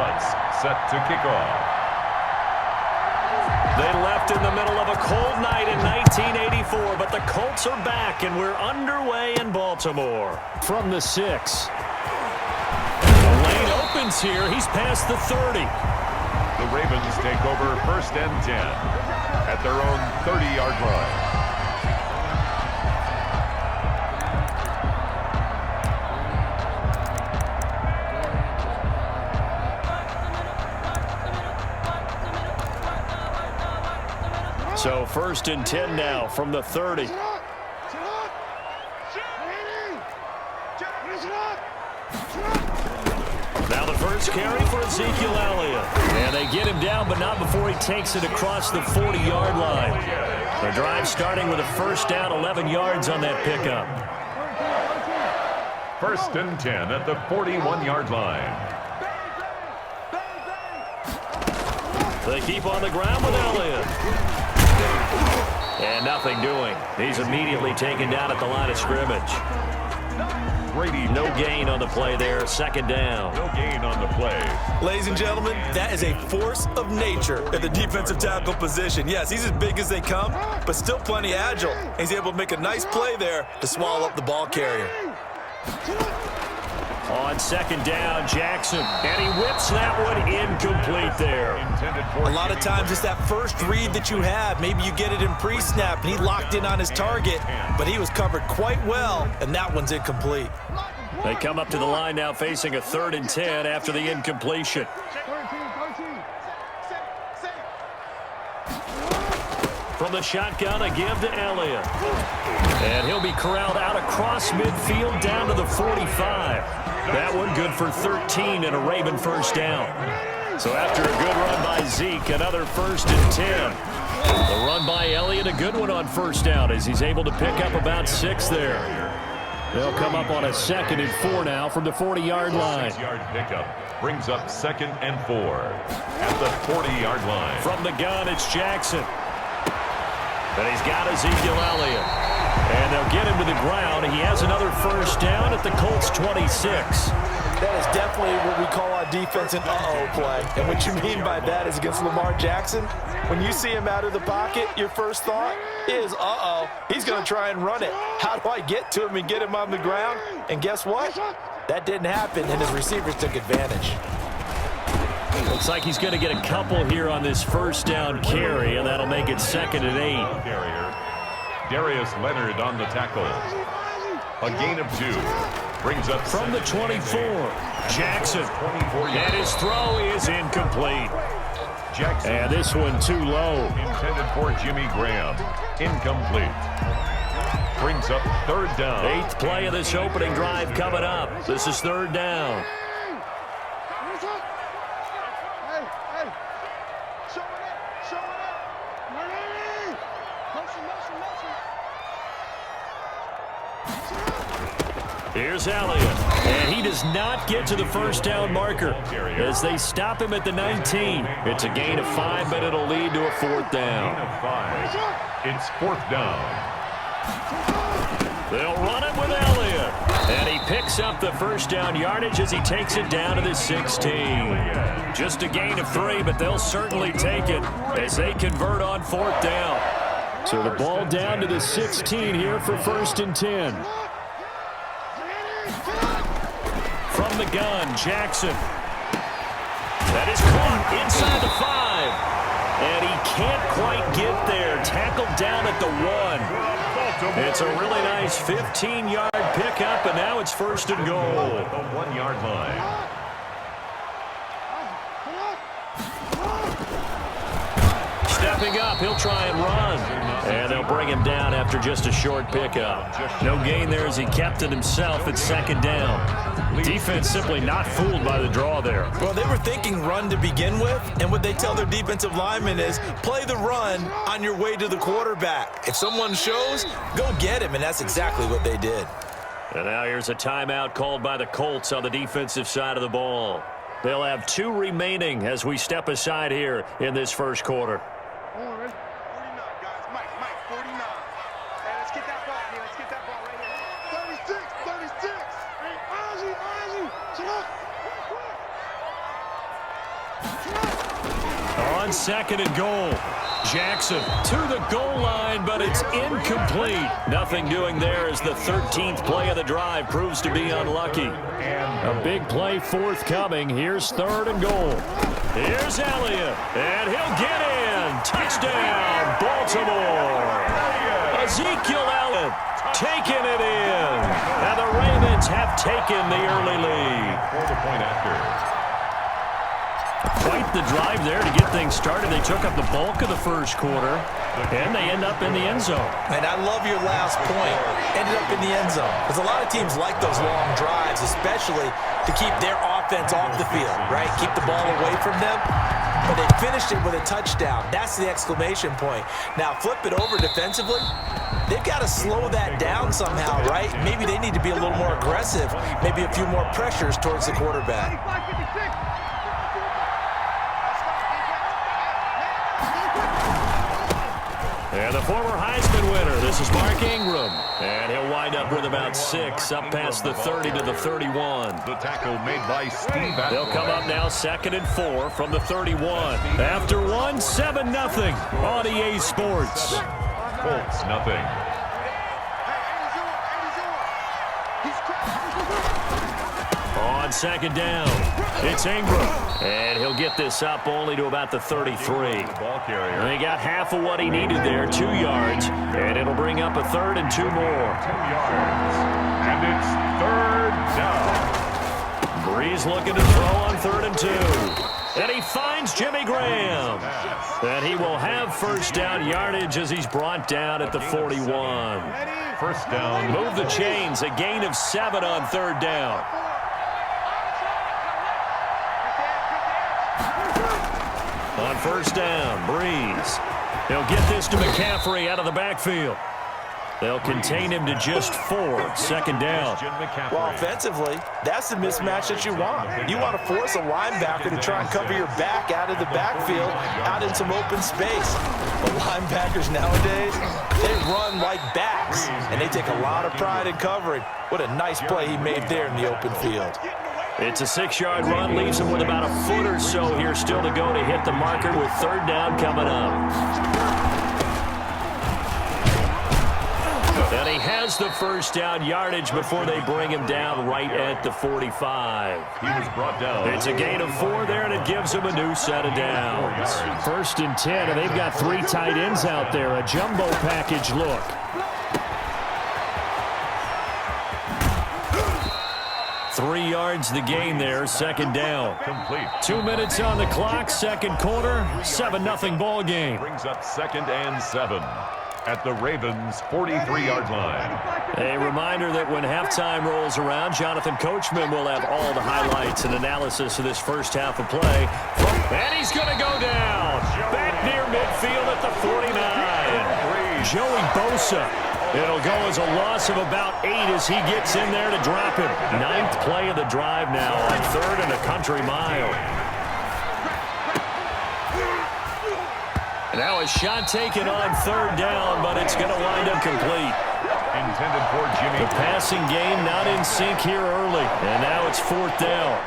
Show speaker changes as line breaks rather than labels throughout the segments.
punts set to kick off.
They left in the middle of a cold night in 1984, but the Colts are back, and we're underway in Baltimore. From the 6. The lane opens here. He's past the 30.
The Ravens take over 1st and 10 at their own 30-yard line.
So 1st and 10 now from the 30. Now the first carry for Ezekiel Elliott. And they get him down, but not before he takes it across the 40-yard line. The drive starting with a 1st down, 11 yards on that pickup.
1st and 10 at the 41-yard line.
They keep on the ground with Elliott. And nothing doing. He's immediately taken down at the line of scrimmage.
Brady.
No gain on the play there. 2nd down.
No gain on the play.
Ladies and gentlemen, that is a force of nature at the defensive tackle position. Yes, he's as big as they come, but still plenty agile. He's able to make a nice play there to swallow up the ball carrier.
On 2nd down, Jackson. And he whips that one incomplete there.
A lot of times it's that first read that you have. Maybe you get it in pre-snap, and he locked in on his target, but he was covered quite well, and that one's incomplete.
They come up to the line now facing a 3rd and 10 after the incompletion. From the shotgun, a give to Elliott. And he'll be corralled out across midfield down to the 45. That one good for 13 and a Raven 1st down. So after a good run by Zeke, another 1st and 10. The run by Elliott, a good one on 1st down as he's able to pick up about 6 there. They'll come up on a 2nd and 4 now from the 40-yard line.
6-yard pickup brings up 2nd and 4 at the 40-yard line.
From the gun, it's Jackson. And he's got Ezekiel Elliott. And they'll get him to the ground. He has another 1st down at the Colts 26.
That is definitely what we call our defense an uh-oh play. And what you mean by that is against Lamar Jackson, when you see him out of the pocket, your first thought is, uh-oh, he's going to try and run it. How do I get to him and get him on the ground? And guess what? That didn't happen, and his receivers took advantage.
Looks like he's going to get a couple here on this 1st down carry, and that'll make it 2nd and 8.
Carrier, Darius Leonard on the tackle. A gain of 2. Brings up
from the 24. Jackson. And his throw is incomplete.
Jackson.
And this one too low.
Intended for Jimmy Graham. Incomplete. Brings up 3rd down.
8th play of this opening drive coming up. This is 3rd down. Here's Elliott, and he does not get to the 1st down marker as they stop him at the 19. It's a gain of 5, but it'll lead to a 4th down.
Gain of 5. It's 4th down.
They'll run it with Elliott, and he picks up the 1st down yardage as he takes it down to the 16. Just a gain of 3, but they'll certainly take it as they convert on 4th down. So the ball down to the 16 here for 1st and 10. From the gun, Jackson. That is caught inside the 5. And he can't quite get there. Tackled down at the 1. It's a really nice 15-yard pickup, and now it's 1st and goal.
The 1-yard line.
Stepping up, he'll try and run. And they'll bring him down after just a short pickup. No gain there as he kept it himself at 2nd down. Defense simply not fooled by the draw there.
Well, they were thinking run to begin with, and what they tell their defensive linemen is play the run on your way to the quarterback. If someone shows, go get him, and that's exactly what they did.
And now here's a timeout called by the Colts on the defensive side of the ball. They'll have 2 remaining as we step aside here in this 1st quarter.
49, guys. Mike, 49. Hey, let's get that ball here. Let's get that ball right here. 36. Hey, Ozzy. Sit up.
On second and goal. Jackson to the goal line, but it's incomplete. Nothing doing there as the 13th play of the drive proves to be unlucky. A big play forthcoming. Here's third and goal. Here's Elliott, and he'll get in. Touchdown, Baltimore. Ezekiel Elliott taking it in. And the Ravens have taken the early lead.
For the point after.
Quite the drive there to get things started. They took up the bulk of the first quarter, and they end up in the end zone.
And I love your last point. Ended up in the end zone. Because a lot of teams like those long drives, especially to keep their offense off the field, right? Keep the ball away from them. But they finished it with a touchdown. That's the exclamation point. Now, flip it over defensively. They've got to slow that down somehow, right? Maybe they need to be a little more aggressive. Maybe a few more pressures towards the quarterback.
And the former Heisman winner, this is Mark Ingram. And he'll wind up with about 6, up past the 30 to the 31.
The tackle made by Steve Atwater.
They'll come up now 2nd and 4 from the 31. After 1, 7-0 on EA Sports.
Colts, nothing.
On second down, it's Ingram. And he'll get this up only to about the 33.
Ball carrier.
And he got half of what he needed there, 2 yards. And it'll bring up a 3rd and 2 more.
2 yards. And it's 3rd down.
Breeze looking to throw on 3rd and 2. And he finds Jimmy Graham. And he will have first down yardage as he's brought down at the 41.
First down.
Move the chains, a gain of 7 on 3rd down. On first down, Breeze. He'll get this to McCaffrey out of the backfield. They'll contain him to just 4, 2nd down.
Well, offensively, that's the mismatch that you want. You want to force a linebacker to try and cover your back out of the backfield, out in some open space. But linebackers nowadays, they run like backs, and they take a lot of pride in covering. What a nice play he made there in the open field.
It's a 6-yard run, leaves him with about a foot or so here still to go to hit the marker with 3rd down coming up. And he has the first down yardage before they bring him down right at the 45.
He was brought down.
It's a gain of 4 there, and it gives him a new set of downs. 1st and 10, and they've got 3 tight ends out there. A jumbo package look. Three yards the gain there, 2nd down.
Complete.
2 minutes on the clock, 2nd quarter, 7-0 ball game.
Brings up 2nd and 7 at the Ravens' 43-yard line.
A reminder that when halftime rolls around, Jonathan Coachman will have all the highlights and analysis of this first half of play. And he's going to go down. Back near midfield at the 49. Joey Bosa. It'll go as a loss of about 8 as he gets in there to drop him. 9th play of the drive now on 3rd and a country mile. Now a shot taken on 3rd down, but it's going to wind up complete.
Intended for Jimmy.
The passing game not in sync here early, and now it's 4th down.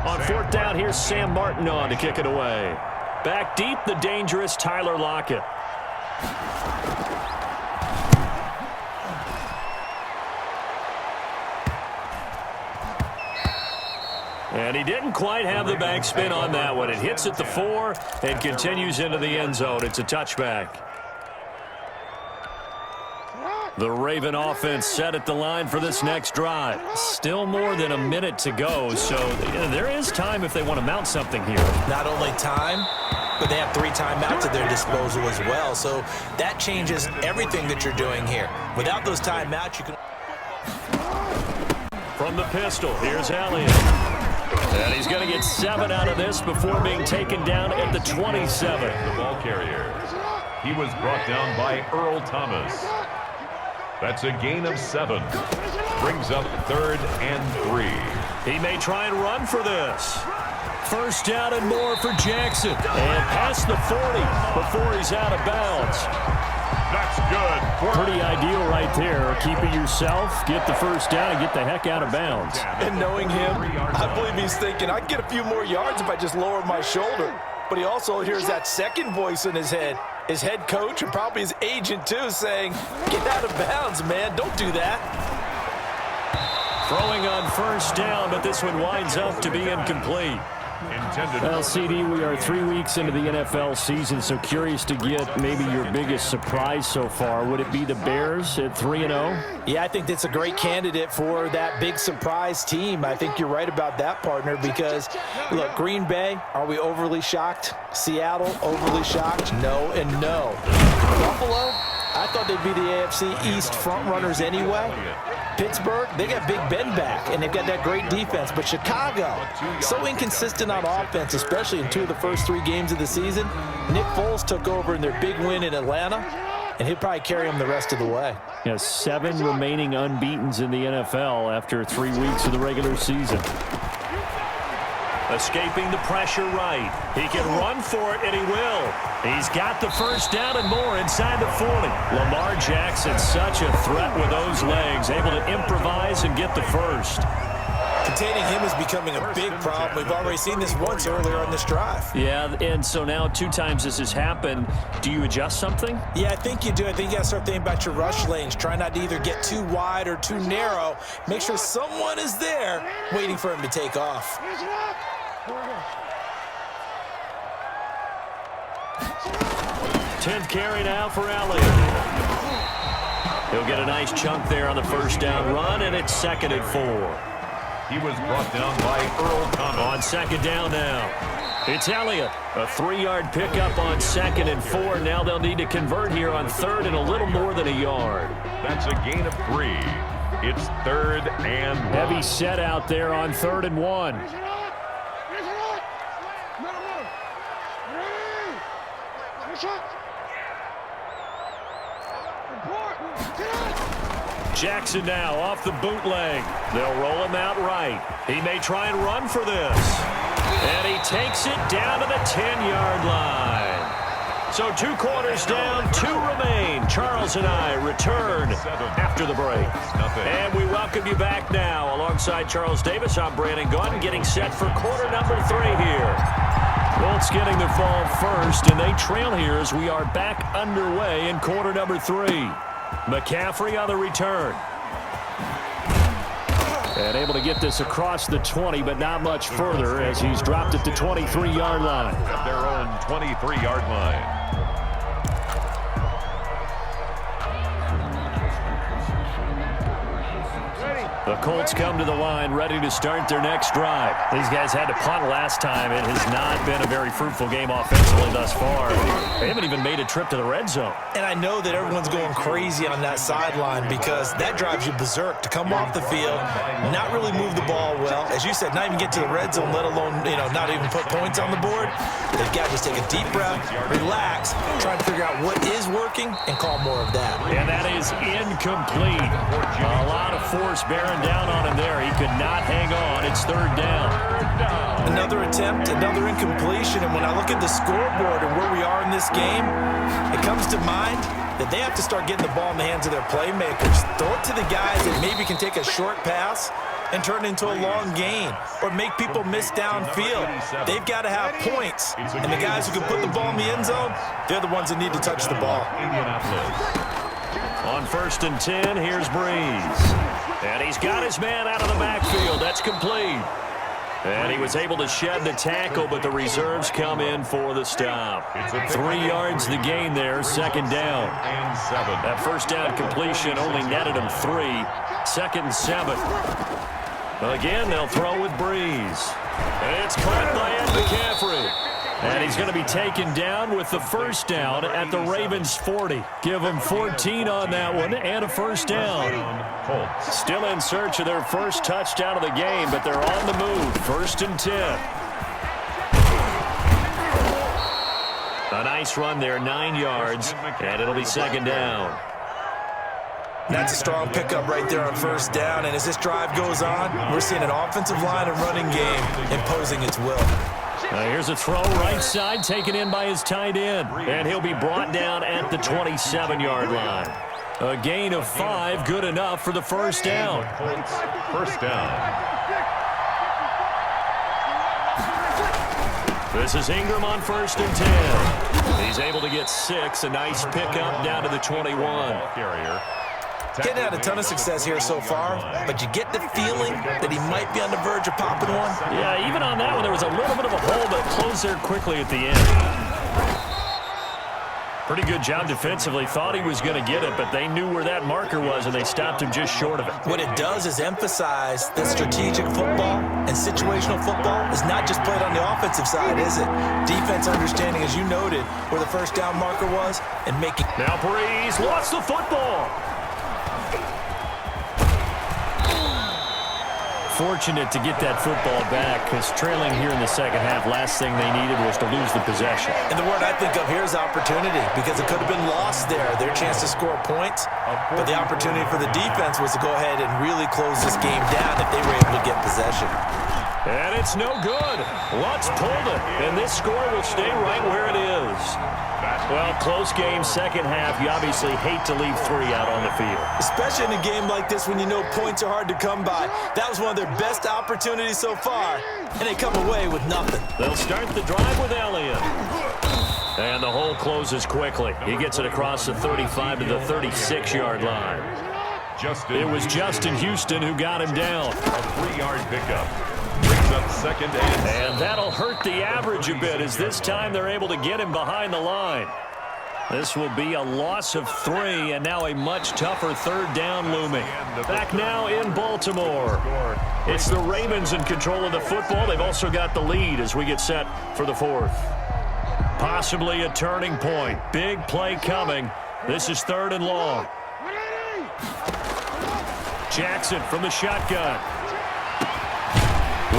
On 4th down, here's Sam Martin on to kick it away. Back deep, the dangerous Tyler Lockett. And he didn't quite have the backspin on that one. It hits at the 4 and continues into the end zone. It's a touchback. The Raven offense set at the line for this next drive. Still more than a minute to go, so there is time if they want to mount something here.
Not only time, but they have 3 timeouts at their disposal as well, so that changes everything that you're doing here. Without those timeouts, you can...
From the pistol, here's Elliott. And he's going to get 7 out of this before being taken down at the 27.
The ball carrier. He was brought down by Earl Thomas. That's a gain of 7. Brings up 3rd and 3.
He may try and run for this. First down and more for Jackson. And past the 40 before he's out of bounds.
That's good.
Pretty ideal right there. Keep it yourself, get the first down, and get the heck out of bounds.
And knowing him, I believe he's thinking, I can get a few more yards if I just lower my shoulder. But he also hears that second voice in his head, his head coach and probably his agent too, saying, get out of bounds, man. Don't do that.
Throwing on first down, but this one winds up to be incomplete. Well, CD, we are 3 weeks into the NFL season, so curious to get maybe your biggest surprise so far. Would it be the Bears at 3-0?
Yeah, I think that's a great candidate for that big surprise team. I think you're right about that, partner, because, look, Green Bay, are we overly shocked? Seattle, overly shocked? No and no. Buffalo, I thought they'd be the AFC East front runners anyway. Pittsburgh, they got Big Ben back, and they've got that great defense. But Chicago, so inconsistent on offense, especially in 2 of the first 3 games of the season. Nick Foles took over in their big win in Atlanta, and he'll probably carry them the rest of the way.
He has 7 remaining unbeatens in the NFL after 3 weeks of the regular season. Escaping the pressure right. He can run for it, and he will. He's got the first down and more inside the 40. Lamar Jackson, such a threat with those legs, able to improvise and get the first.
Containing him is becoming a big problem. We've already seen this once earlier on this drive.
Yeah, and so now 2 times this has happened. Do you adjust something?
Yeah, I think you do. I think you got to start thinking about your rush lanes. Try not to either get too wide or too narrow. Make sure someone is there waiting for him to take off.
10th carry now for Elliott. He'll get a nice chunk there on the first down run, and it's 2nd and 4.
He was brought down by Earl Thomas.
On 2nd down now. It's Elliott. A 3-yard pickup on 2nd and 4. Now they'll need to convert here on 3rd and a little more than a yard.
That's a gain of 3. It's 3rd and 1.
Heavy set out there on 3rd and 1. Jackson now off the bootleg. They'll roll him out right. He may try and run for this. And he takes it down to the 10-yard line. So 2 quarters down, 2 remain. Charles and I return after the break. And we welcome you back now. Alongside Charles Davis, I'm Brandon Gunn, getting set for quarter number 3 here. Colts getting the ball first, and they trail here as we are back underway in quarter number 3. McCaffrey on the return. And able to get this across the 20, but not much further as he's dropped at the 23-yard line.
At their own 23-yard line.
The Colts come to the line ready to start their next drive. These guys had to punt last time. It has not been a very fruitful game offensively thus far. They haven't even made a trip to the red zone.
And I know that everyone's going crazy on that sideline because that drives you berserk to come off the field, not really move the ball well. As you said, not even get to the red zone, let alone, not even put points on the board. They've got to just take a deep breath, relax, try to figure out what is working, and call more of that.
And that is incomplete. A lot of force bearing down on him there. He could not hang on. It's 3rd down.
Another attempt, another incompletion, and when I look at the scoreboard and where we are in this game, it comes to mind that they have to start getting the ball in the hands of their playmakers. Throw it to the guys that maybe can take a short pass and turn it into a long gain or make people miss downfield. They've got to have points, and the guys who can put the ball in the end zone, they're the ones that need to touch the ball.
On 1st and 10, here's Breeze. And he's got his man out of the backfield. That's complete. And he was able to shed the tackle, but the reserves come in for the stop. 3 yards the gain there, 2nd down. That first down completion only netted him 3. 2nd and 7. Again, they'll throw with Breeze. And it's caught by Ed McCaffrey. And he's going to be taken down with the first down at the Ravens' 40. Give them 14 on that one and a first down. Still in search of their first touchdown of the game, but they're on the move. 1st and 10. A nice run there, 9 yards, and it'll be 2nd down.
That's a strong pickup right there on 1st down, and as this drive goes on, we're seeing an offensive line and running game imposing its will.
Here's a throw right side, taken in by his tight end. And he'll be brought down at the 27-yard line. A gain of 5, good enough for the first down.
Colts, first down.
This is Ingram on 1st and 10. He's able to get 6, a nice pickup down to the 21.
Carrier.
Getting had a ton of success here so far, but you get the feeling that he might be on the verge of popping one.
Yeah, even on that one, there was a little bit of a hole, but closed there quickly at the end. Pretty good job defensively. Thought he was going to get it, but they knew where that marker was, and they stopped him just short of it.
What it does is emphasize that strategic football and situational football is not just played on the offensive side, is it? Defense understanding, as you noted, where the first down marker was and making...
Now Breeze lost the football. Fortunate to get that football back, because trailing here in the second half, last thing they needed was to lose the possession.
And the word I think of here is opportunity, because it could have been lost there, their chance to score points. But the opportunity for the defense was to go ahead and really close this game down if they were able to get possession.
And it's no good. Lutz pulled it, and this score will stay right where it is. Well, close game, second half. You obviously hate to leave 3 out on the field.
Especially in a game like this when you know points are hard to come by. That was one of their best opportunities so far, and they come away with nothing.
They'll start the drive with Elliott. And the hole closes quickly. He gets it across the 35 to the 36-yard line. It was Justin Houston who got him down.
A 3-yard pickup. Brings up second
and that'll hurt the average a bit, as this time they're able to get him behind the line. This will be a loss of 3, and now a much tougher third down looming. Back now in Baltimore. It's the Ravens in control of the football. They've also got the lead as we get set for the 4th. Possibly a turning point. Big play coming. This is 3rd and long. Jackson from the shotgun.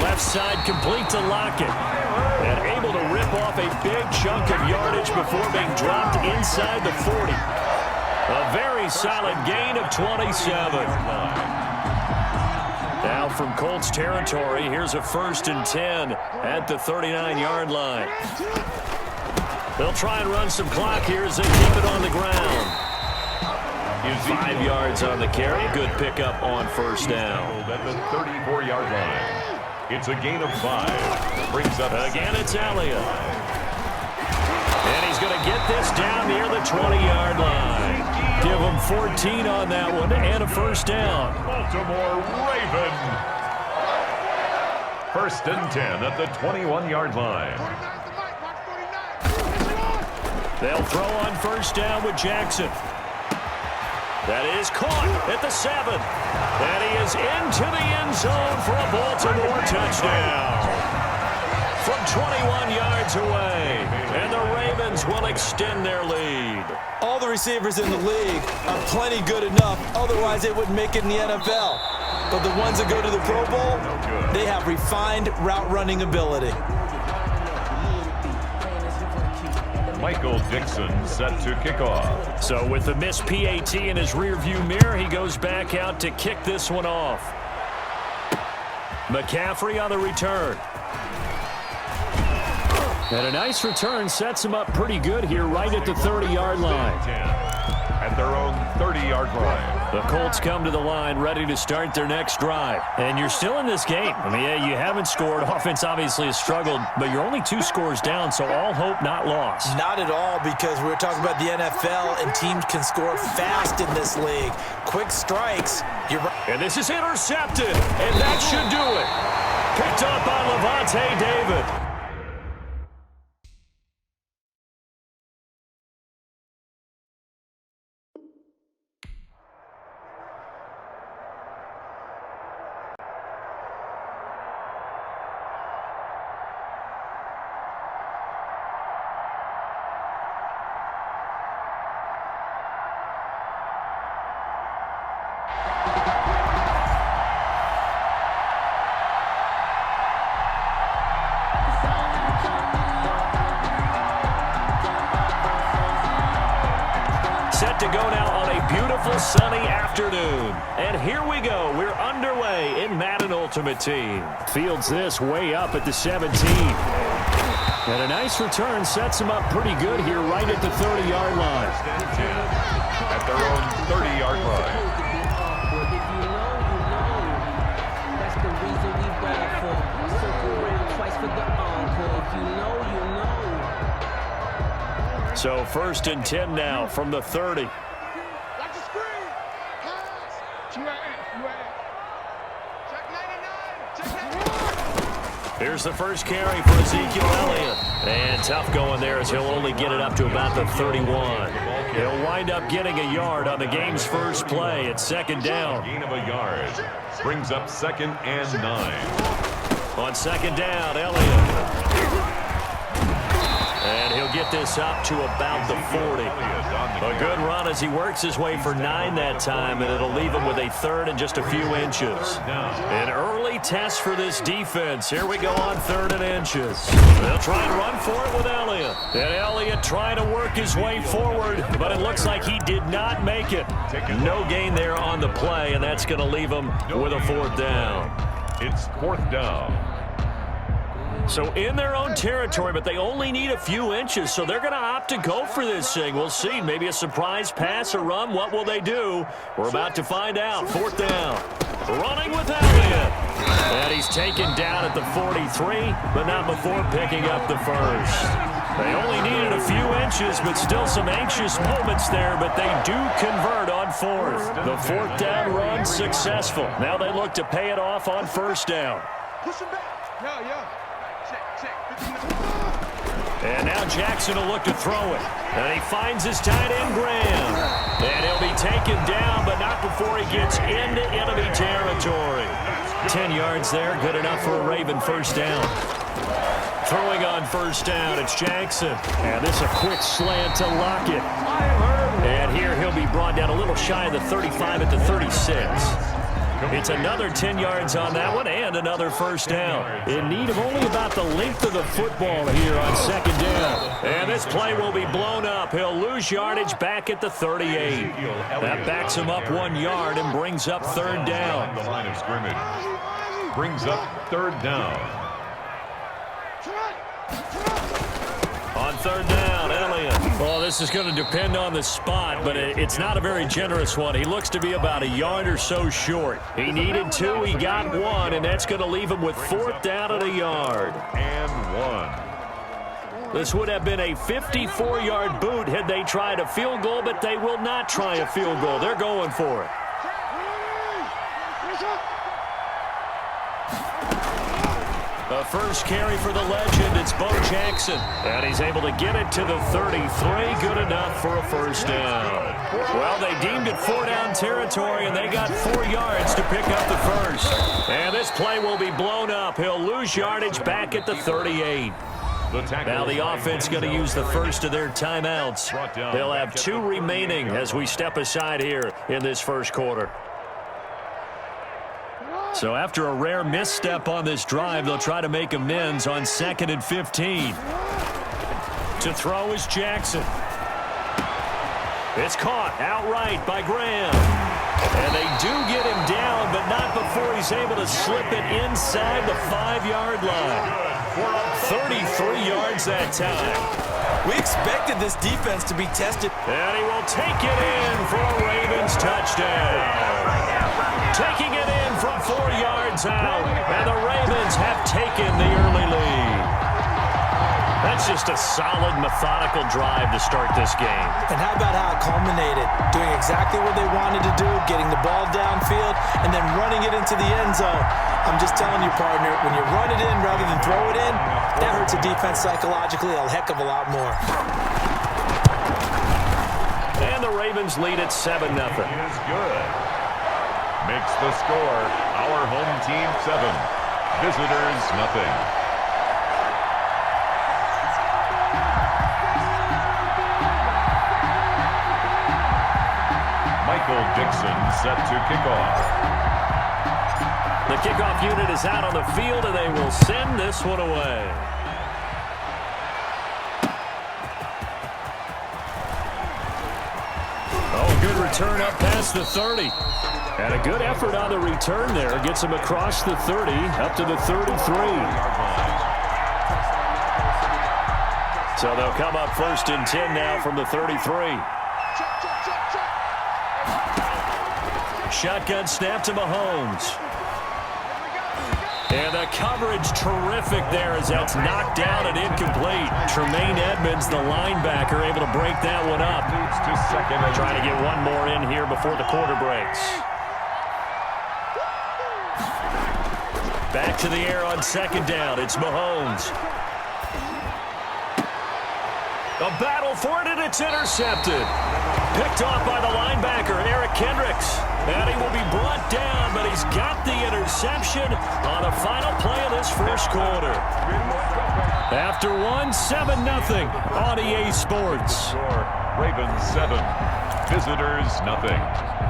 Left side complete to Lockett. And able to rip off a big chunk of yardage before being dropped inside the 40. A very solid gain of 27. Now from Colts territory, here's a 1st and 10 at the 39-yard line. They'll try and run some clock here as they keep it on the ground. 5 yards on the carry. Good pickup on 1st down.
At the 34-yard line. It's a gain of 5. Brings up
again. It's Elliott. And he's going to get this down near the 20-yard line. Give him 14 on that one and a 1st down.
Baltimore Raven. 1st and 10 at the 21-yard line.
They'll throw on 1st down with Jackson. That is caught at the 7. And he is into the end zone for a Baltimore touchdown. From 21 yards away. And the Ravens will extend their lead.
All the receivers in the league are plenty good enough. Otherwise, they wouldn't make it in the NFL. But the ones that go to the Pro Bowl, they have refined route running ability.
Michael Dixon set to kick off.
So with the missed PAT in his rearview mirror, he goes back out to kick this one off. McCaffrey on the return. And a nice return sets him up pretty good here right at the 30-yard line.
At their own 30-yard line.
The Colts come to the line ready to start their next drive. And you're still in this game. I mean, yeah, you haven't scored. Offense obviously has struggled, but you're only 2 scores down, so all hope not lost.
Not at all, because we're talking about the NFL, and teams can score fast in this league. Quick strikes.
And this is intercepted, and that should do it. Picked up by Levante David. Set to go now on a beautiful sunny afternoon. And here we go. We're underway in Madden Ultimate Team. Fields this way up at the 17. And a nice return sets him up pretty good here right at the 30-yard line.
At their own 30-yard
So 1st and 10 now from the 30.
Watch the screen. Pass. Check 99. Check 99.
Here's the first carry for Ezekiel Elliott. And tough going there as he'll only get it up to about the 31. He'll wind up getting a yard on the game's first play. It's 2nd down.
Gain of a yard. Brings up 2nd and 9.
On 2nd down, Elliott. And he'll get this up to about the 40. A good run as he works his way for 9 that time, and it'll leave him with a 3rd and just a few inches. An early test for this defense. Here we go on 3rd and inches. They'll try and run for it with Elliott. And Elliott trying to work his way forward, but it looks like he did not make it. No gain there on the play, and that's going to leave him with a 4th down.
It's 4th down.
So in their own territory, but they only need a few inches, so they're going to opt to go for this thing. We'll see. Maybe a surprise pass or run. What will they do? We're about to find out. 4th down. Running with Elliott. And he's taken down at the 43, but not before picking up the 1st. They only needed a few inches, but still some anxious moments there, but they do convert on 4th. The 4th down run successful. Now they look to pay it off on 1st down.
Push him back. Yeah.
And now Jackson will look to throw it. And he finds his tight end, Graham. And he'll be taken down, but not before he gets into enemy territory. 10 yards there, good enough for a Raven 1st down. Throwing on 1st down, it's Jackson. And this is a quick slant to Lockett. And here he'll be brought down a little shy of the 35 at the 36. It's another 10 yards on that one and another 1st down. In need of only about the length of the football here on 2nd down. And this play will be blown up. He'll lose yardage back at the 38. That backs him up 1 yard and brings up 3rd down.
The line of scrimmage. Brings up 3rd down.
On 3rd down, Elliott. Well, this is going to depend on the spot, but it's not a very generous one. He looks to be about a yard or so short. He needed 2, he got 1, and that's going to leave him with 4th down at a yard.
And 1.
This would have been a 54-yard boot had they tried a field goal, but they will not try a field goal. They're going for it. The first carry for the legend, it's Bo Jackson. And he's able to get it to the 33, good enough for a 1st down. Well, they deemed it 4-down territory, and they got 4 yards to pick up the 1st. And this play will be blown up. He'll lose yardage back at the 38. Now the offense going to use the first of their timeouts. They'll have 2 remaining as we step aside here in this 1st quarter. So after a rare misstep on this drive, they'll try to make amends on 2nd and 15. To throw is Jackson. It's caught outright by Graham. And they do get him down, but not before he's able to slip it inside the 5-yard line. 33 yards that time.
We expected this defense to be tested.
And he will take it in for a Ravens touchdown. Taking it in from 4 yards out, and the Ravens have taken the early lead. That's just a solid, methodical drive to start this game.
And how about how it culminated? Doing exactly what they wanted to do, getting the ball downfield, and then running it into the end zone. I'm just telling you, partner, when you run it in rather than throw it in, that hurts a defense psychologically a heck of a lot more.
And the Ravens lead at 7-0.
Is good. Makes the score our home team 7, visitors nothing. Michael Dixon set to kick off.
The kickoff unit is out on the field, and they will send this one away. Oh, good return up past the 30. And a good effort on the return there. Gets him across the 30, up to the 33. So they'll come up 1st and 10 now from the 33. Shotgun snap to Mahomes. And the coverage terrific there as that's knocked down and incomplete. Tremaine Edmonds, the linebacker, able to break that one up. Trying to get one more in here before the quarter breaks. Back to the air on second down. It's Mahomes. A battle for it, and it's intercepted. Picked off by the linebacker, Eric Kendricks. And he will be brought down, but he's got the interception on the final play of this first quarter. After one, 7-0 on EA Sports.
Ravens 7, Visitors 0.